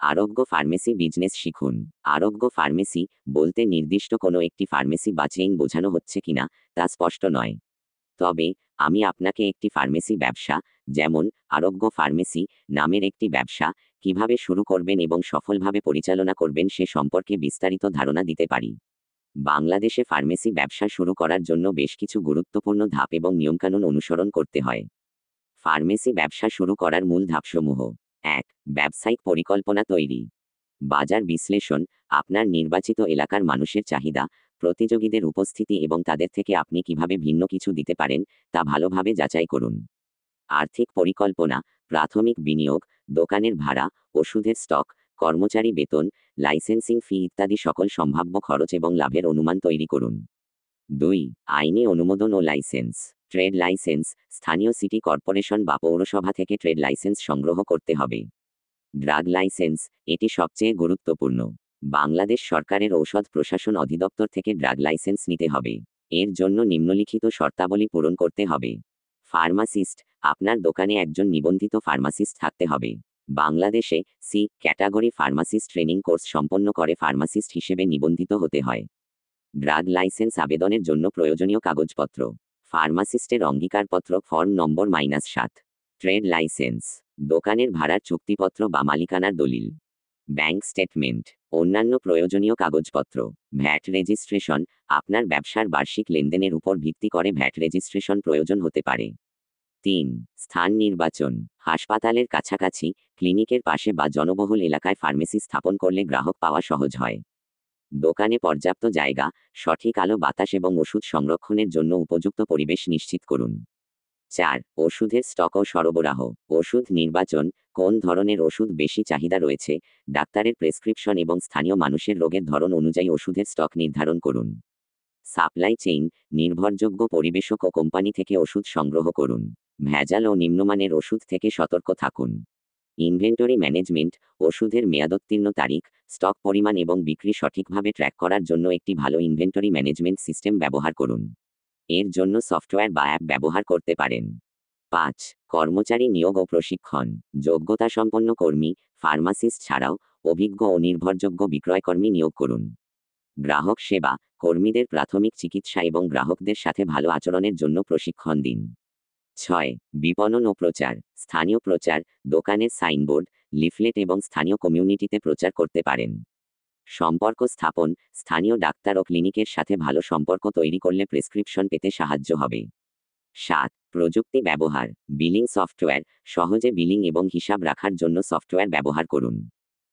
আরোগ্য pharmacy business শিখুন। আরোগ্য ফার্মেসি বলতে নির্দিষ্ট কোনো একটি ফার্মেসি বা চেইন বোঝানো হচ্ছে কিনা তা স্পষ্ট নয়। তবে আমি আপনাকে একটি ফার্মেসি ব্যবসা, যেমন আরোগ্য ফার্মেসি নামের একটি ব্যবসা কিভাবে শুরু করবেন এবং সফলভাবে পরিচালনা করবেন সে সম্পর্কে বিস্তারিত ধারণা দিতে পারি। বাংলাদেশে ফার্মেসি ব্যবসা শুরু করার জন্য বেশ কিছু গুরুত্বপূর্ণ ধাপ এবং নিয়মকানুন অনুসরণ করতে হয়। ফার্মেসি ব্যবসা শুরু করার মূল ধাপসমূহ: ১. ব্যবসায়িক পরিকল্পনা তৈরি। বাজার বিশ্লেষণ: আপনার নির্বাচিত এলাকার মানুষের চাহিদা, প্রতিযোগীদের উপস্থিতি এবং তাদের থেকে আপনি কিভাবে ভিন্ন কিছু দিতে পারেন তা ভালোভাবে যাচাই করুন। আর্থিক পরিকল্পনা: প্রাথমিক বিনিয়োগ, দোকানের ভাড়া, ওষুধের স্টক, কর্মচারী বেতন, লাইসেন্সিং ফি ইত্যাদি সকল সম্ভাব্য খরচ এবং লাভের অনুমান তৈরি করুন। ২. আইনি অনুমোদন ও লাইসেন্স। ট্রেড লাইসেন্স: স্থানীয় সিটি কর্পোরেশন বা পৌরসভা থেকে ট্রেড লাইসেন্স সংগ্রহ করতে হবে। ড্রাগ লাইসেন্স: এটি সবচেয়ে গুরুত্বপূর্ণ। বাংলাদেশ সরকারের ঔষধ প্রশাসন অধিদপ্তর থেকে ড্রাগ লাইসেন্স নিতে হবে। এর জন্য নিম্নলিখিত শর্তাবলী পূরণ করতে হবে। ফার্মাসিস্ট: আপনার দোকানে একজন নিবন্ধিত ফার্মাসিস্ট থাকতে হবে। বাংলাদেশে C category pharmacist training course সম্পন্ন করে ফার্মাসিস্ট হিসেবে নিবন্ধিত হতে হয়। ড্রাগ লাইসেন্স আবেদনের জন্য প্রয়োজনীয় কাগজপত্র: ফার্মাসিস্টের অঙ্গীকারপত্র ফর্ম নম্বর -7। ট্রেড লাইসেন্স: দোকানের ভাড়ার চুক্তিপত্র বা মালিকানার দলিল। Bank statement. অন্যান্য প্রয়োজনীয় কাগজপত্র: ভ্যাট রেজিস্ট্রেশন: আপনার ব্যবসার বার্ষিক লেনদেনের উপর ভিত্তি করে ভ্যাট রেজিস্ট্রেশন প্রয়োজন হতে পারে। ৩. স্থান নির্বাচন: হাসপাতালের কাছাকাছি, ক্লিনিকের পাশে বা জনবহুল এলাকায় ফার্মেসি স্থাপন করলে গ্রাহক পাওয়া সহজ হয়। দোকানে পর্যাপ্ত জায়গা, সঠিক আলো বাতাস এবং ওষুধ সংরক্ষণের জন্য উপযুক্ত পরিবেশ নিশ্চিত করুন। ৪. ওষুধের স্টক ও সরবরাহ। ওষুধ নির্বাচন: কোন ধরনের ওষুধ বেশি চাহিদা রয়েছে, ডাক্তারের প্রেসক্রিপশন এবং স্থানীয় মানুষের রোগের ধরন অনুযায়ী ওষুধের স্টক নির্ধারণ করুন। সাপ্লাই চেইন: নির্ভরযোগ্য পরিবেশক ও কোম্পানি থেকে ওষুধ সংগ্রহ করুন। ভেজাল ও নিম্নমানের ওষুধ থেকে সতর্ক থাকুন। ইনভেন্টরি ম্যানেজমেন্ট: ওষুধের মেয়াদোত্তীর্ণ তারিখ, স্টক পরিমাণ এবং বিক্রি সঠিকভাবে ট্র্যাক করার জন্য একটি ভালো ইনভেন্টরি ম্যানেজমেন্ট সিস্টেম ব্যবহার করুন। এর জন্য সফটওয়্যার বা অ্যাপ ব্যবহার করতে পারেন। ৫. কর্মচারী নিয়োগ ও প্রশিক্ষণ। যোগ্যতাসম্পন্ন কর্মী, ফার্মাসিস্ট ছাড়াও অভিজ্ঞ ও নির্ভরযোগ্য বিক্রয়কর্মী নিয়োগ করুন। গ্রাহক সেবা: কর্মীদের প্রাথমিক চিকিৎসা এবং গ্রাহকদের সাথে ভালো আচরণের জন্য প্রশিক্ষণ দিন। ৬. বিপণন ও প্রচার। স্থানীয় প্রচার: দোকানের সাইনবোর্ড, লিফলেট এবং স্থানীয় কমিউনিটিতে প্রচার করতে পারেন। সম্পর্ক স্থাপন: স্থানীয় ডাক্তার ও ক্লিনিকের সাথে ভালো সম্পর্ক তৈরি করলে প্রেসক্রিপশন পেতে সাহায্য হবে। ৭. প্রযুক্তি ব্যবহার। বিলিং সফটওয়্যার: সহজে বিলিং এবং হিসাব রাখার জন্য সফটওয়্যার ব্যবহার করুন।